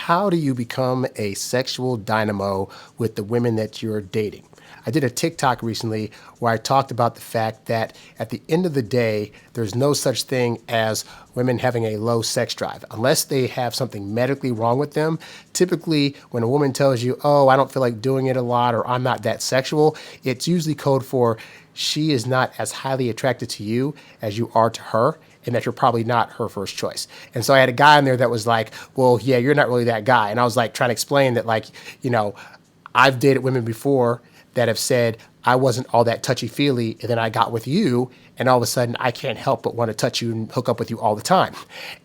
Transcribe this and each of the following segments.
how do you become a sexual dynamo with the women that you're dating? I did a TikTok recently where I talked about the fact that at the end of the day, there's no such thing as women having a low sex drive. Unless they have something medically wrong with them, typically when a woman tells you, oh, I don't feel like doing it a lot or I'm not that sexual, it's usually code for she is not as highly attracted to you as you are to her, and that you're probably not her first choice. And so I had a guy in there that was like, well, yeah, you're not really that guy. And I was like trying to explain that, like, I've dated women before that have said I wasn't all that touchy-feely, and then I got with you, and all of a sudden I can't help but want to touch you and hook up with you all the time.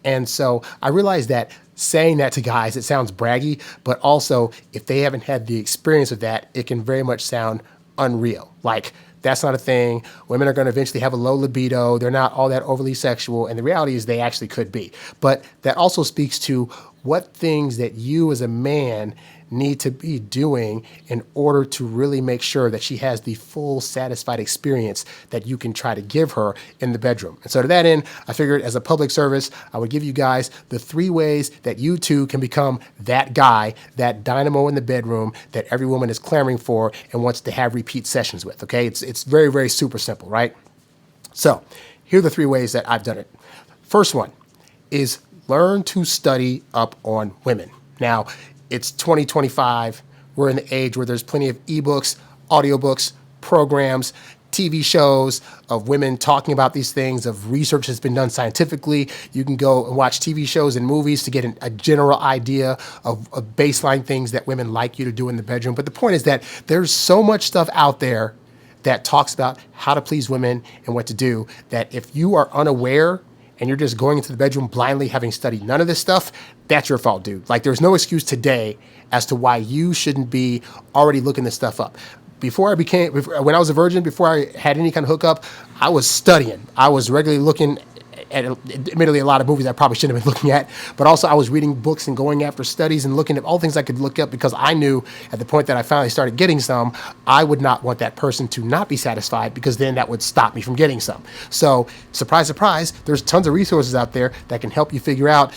And so I realized that saying that to guys, it sounds braggy, but also if they haven't had the experience of that, it can very much sound unreal. Like, that's not a thing. Women are going to eventually have a low libido. They're not all that overly sexual. And the reality is they actually could be. But that also speaks to what things that you as a man need to be doing in order to really make sure that she has the full satisfied experience that you can try to give her in the bedroom. And so to that end, I figured as a public service, I would give you guys the 3 ways that you too can become that guy, that dynamo in the bedroom that every woman is clamoring for and wants to have repeat sessions with. Okay. It's very, very super simple, right? So here are the 3 ways that I've done it. First one is learn to study up on women. Now, it's 2025. We're in the age where there's plenty of ebooks, audiobooks, programs, TV shows of women talking about these things, of research that's been done scientifically. You can go and watch TV shows and movies to get a general idea of baseline things that women like you to do in the bedroom. But the point is that there's so much stuff out there that talks about how to please women and what to do, that if you are unaware and you're just going into the bedroom blindly, having studied none of this stuff, that's your fault, dude. Like, there's no excuse today as to why you shouldn't be already looking this stuff up. When I was a virgin, before I had any kind of hookup, I was studying. I was regularly looking at, admittedly, a lot of movies I probably shouldn't have been looking at, but also I was reading books and going after studies and looking at all things I could look up, because I knew at the point that I finally started getting some, I would not want that person to not be satisfied, because then that would stop me from getting some. So surprise, surprise, there's tons of resources out there that can help you figure out,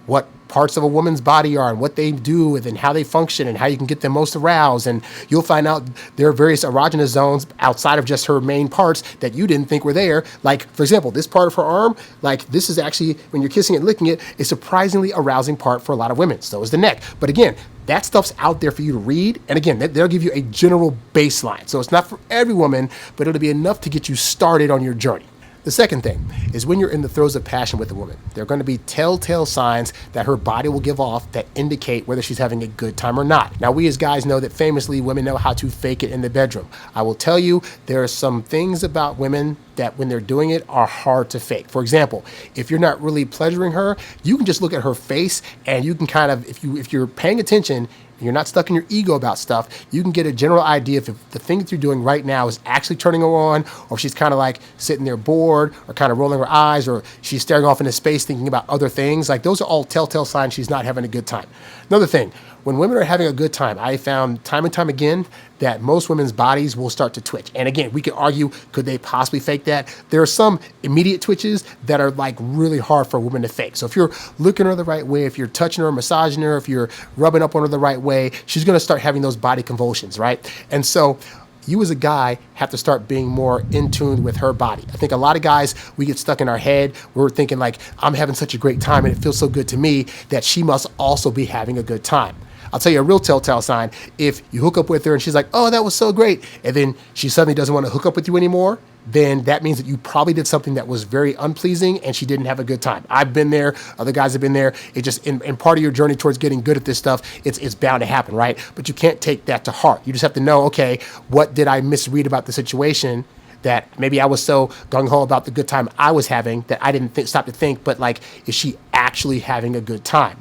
what parts of a woman's body are and what they do and then how they function and how you can get them most aroused. And you'll find out there are various erogenous zones outside of just her main parts that you didn't think were there. Like, for example, this part of her arm, like, this is actually, when you're kissing and licking it, a surprisingly arousing part for a lot of women. So is the neck. But again, that stuff's out there for you to read. And again, they'll give you a general baseline. So it's not for every woman, but it'll be enough to get you started on your journey. The second thing is, when you're in the throes of passion with a woman, there are going to be telltale signs that her body will give off that indicate whether she's having a good time or not. Now, we as guys know that famously women know how to fake it in the bedroom. I will tell you, there are some things about women that when they're doing it are hard to fake. For example, if you're not really pleasuring her, you can just look at her face and you can kind of, if you're paying attention, you're not stuck in your ego about stuff, you can get a general idea if the thing that you're doing right now is actually turning her on, or if she's kind of like sitting there bored or kind of rolling her eyes, or she's staring off into space thinking about other things. Like, those are all telltale signs she's not having a good time. Another thing, when women are having a good time, I found time and time again that most women's bodies will start to twitch. And again, we could argue, could they possibly fake that? There are some immediate twitches that are like really hard for a woman to fake. So if you're looking at her the right way, if you're touching her, massaging her, if you're rubbing up on her the right way, she's going to start having those body convulsions, right? And so you as a guy have to start being more in tune with her body. I think a lot of guys, we get stuck in our head. We're thinking like, I'm having such a great time and it feels so good to me that she must also be having a good time. I'll tell you a real telltale sign. If you hook up with her and she's like, oh, that was so great, and then she suddenly doesn't want to hook up with you anymore, then that means that you probably did something that was very unpleasing and she didn't have a good time. I've been there. Other guys have been there. It just, in part of your journey towards getting good at this stuff, it's bound to happen, right? But you can't take that to heart. You just have to know, okay, what did I misread about the situation that maybe I was so gung-ho about the good time I was having that I didn't stop to think, but like, is she actually having a good time,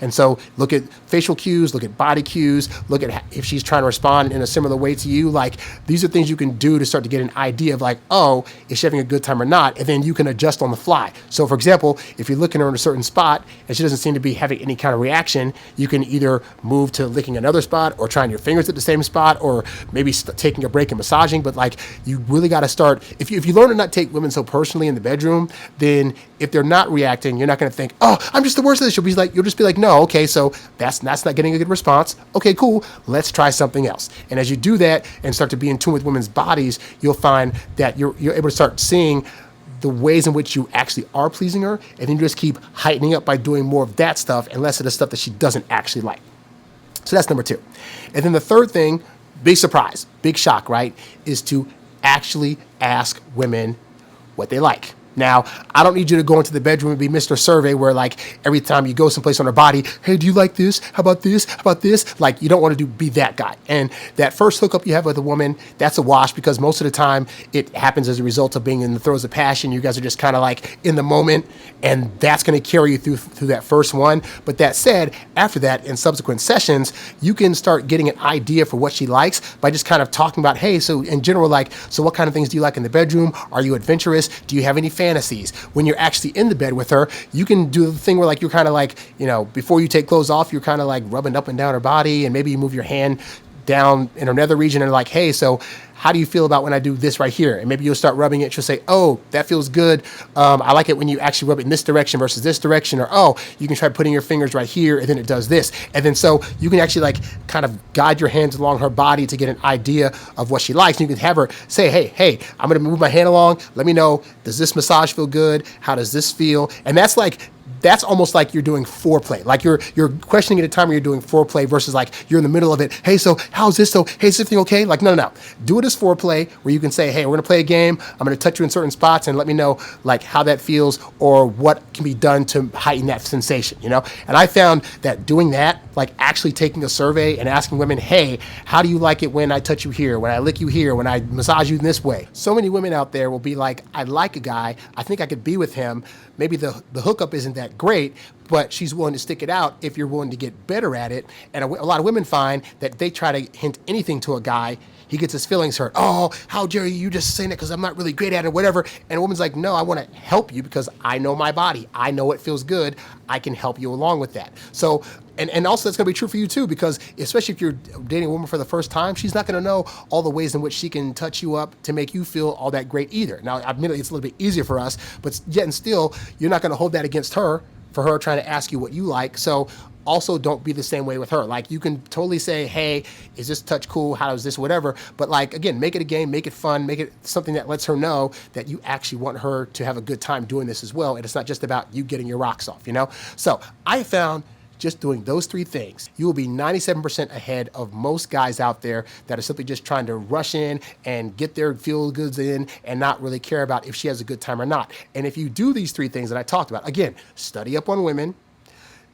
And so look at facial cues, look at body cues, look at if she's trying to respond in a similar way to you. Like, these are things you can do to start to get an idea of like, oh, is she having a good time or not? And then you can adjust on the fly. So for example, if you're looking at her in a certain spot and she doesn't seem to be having any kind of reaction, you can either move to licking another spot or trying your fingers at the same spot, or maybe taking a break and massaging. But like, you really got to start, if you learn to not take women so personally in the bedroom, then if they're not reacting, you're not going to think, think, oh, I'm just the worst at this. You'll just be like, no, okay, so that's not getting a good response. Okay, cool. Let's try something else. And as you do that and start to be in tune with women's bodies, you'll find that you're able to start seeing the ways in which you actually are pleasing her, and then you just keep heightening up by doing more of that stuff and less of the stuff that she doesn't actually like. So that's number 2. And then the third thing, big surprise, big shock, right, is to actually ask women what they like. Now, I don't need you to go into the bedroom and be Mr. Survey where like every time you go someplace on her body, hey, do you like this? How about this? How about this? Like you don't want to be that guy. And that first hookup you have with a woman, that's a wash because most of the time it happens as a result of being in the throes of passion. You guys are just kind of like in the moment and that's going to carry you through that first one. But that said, after that in subsequent sessions, you can start getting an idea for what she likes by just kind of talking about, hey, so in general, like, so what kind of things do you like in the bedroom? Are you adventurous? Do you have any fantasies? When you're actually in the bed with her, you can do the thing where like you're kind of like, before you take clothes off, you're kind of like rubbing up and down her body and maybe you move your hand down in her nether region and like, hey, so how do you feel about when I do this right here? And maybe you'll start rubbing it. She'll say, oh, that feels good. I like it when you actually rub it in this direction versus this direction. Or, oh, you can try putting your fingers right here and then it does this. And then so you can actually like kind of guide your hands along her body to get an idea of what she likes. And you can have her say, hey, I'm going to move my hand along. Let me know, does this massage feel good? How does this feel? And that's almost like you're doing foreplay. Like you're questioning at a time where you're doing foreplay versus like you're in the middle of it. Hey, so how's this? So, hey, is everything okay? Like, no. Do it as foreplay where you can say, hey, we're going to play a game. I'm going to touch you in certain spots and let me know like how that feels or what can be done to heighten that sensation, And I found that doing that, like actually taking a survey and asking women, hey, how do you like it when I touch you here, when I lick you here, when I massage you in this way? So many women out there will be like, I like a guy. I think I could be with him. Maybe the hookup isn't that great, but she's willing to stick it out if you're willing to get better at it. And a lot of women find that they try to hint anything to a guy, he gets his feelings hurt. Oh, how dare you just saying that because I'm not really great at it, whatever. And a woman's like, no, I want to help you because I know my body. I know it feels good. I can help you along with that. So, and also that's going to be true for you too, because especially if you're dating a woman for the first time, she's not going to know all the ways in which she can touch you up to make you feel all that great either. Now, admittedly, it's a little bit easier for us, but yet and still, you're not going to hold that against her for her trying to ask you what you like. So also don't be the same way with her. Like you can totally say, hey, is this touch cool? How is this, whatever. But like, again, make it a game, make it fun, make it something that lets her know that you actually want her to have a good time doing this as well. And it's not just about you getting your rocks off, So I found just doing those 3 things, you will be 97% ahead of most guys out there that are simply just trying to rush in and get their feel goods in and not really care about if she has a good time or not. And if you do these 3 things that I talked about, again, study up on women,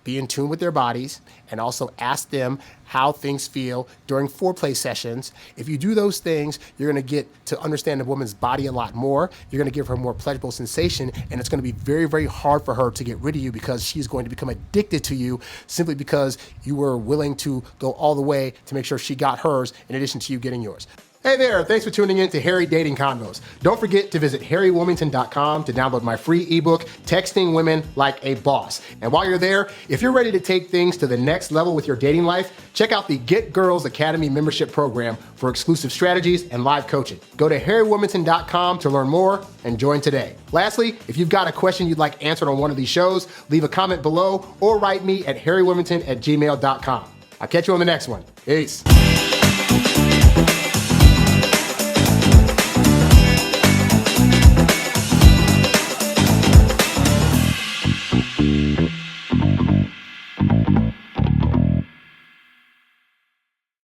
be in tune with their bodies, and also ask them how things feel during foreplay sessions. If you do those things, you're going to get to understand the woman's body a lot more. You're going to give her a more pleasurable sensation, and it's going to be very, very hard for her to get rid of you because she's going to become addicted to you simply because you were willing to go all the way to make sure she got hers in addition to you getting yours. Hey there, thanks for tuning in to Harry Dating Convos. Don't forget to visit HarryWilmington.com to download my free ebook, Texting Women Like a Boss. And while you're there, if you're ready to take things to the next level with your dating life, check out the Get Girls Academy membership program for exclusive strategies and live coaching. Go to HarryWilmington.com to learn more and join today. Lastly, if you've got a question you'd like answered on one of these shows, leave a comment below or write me at HarryWilmington@gmail.com. I'll catch you on the next one. Peace.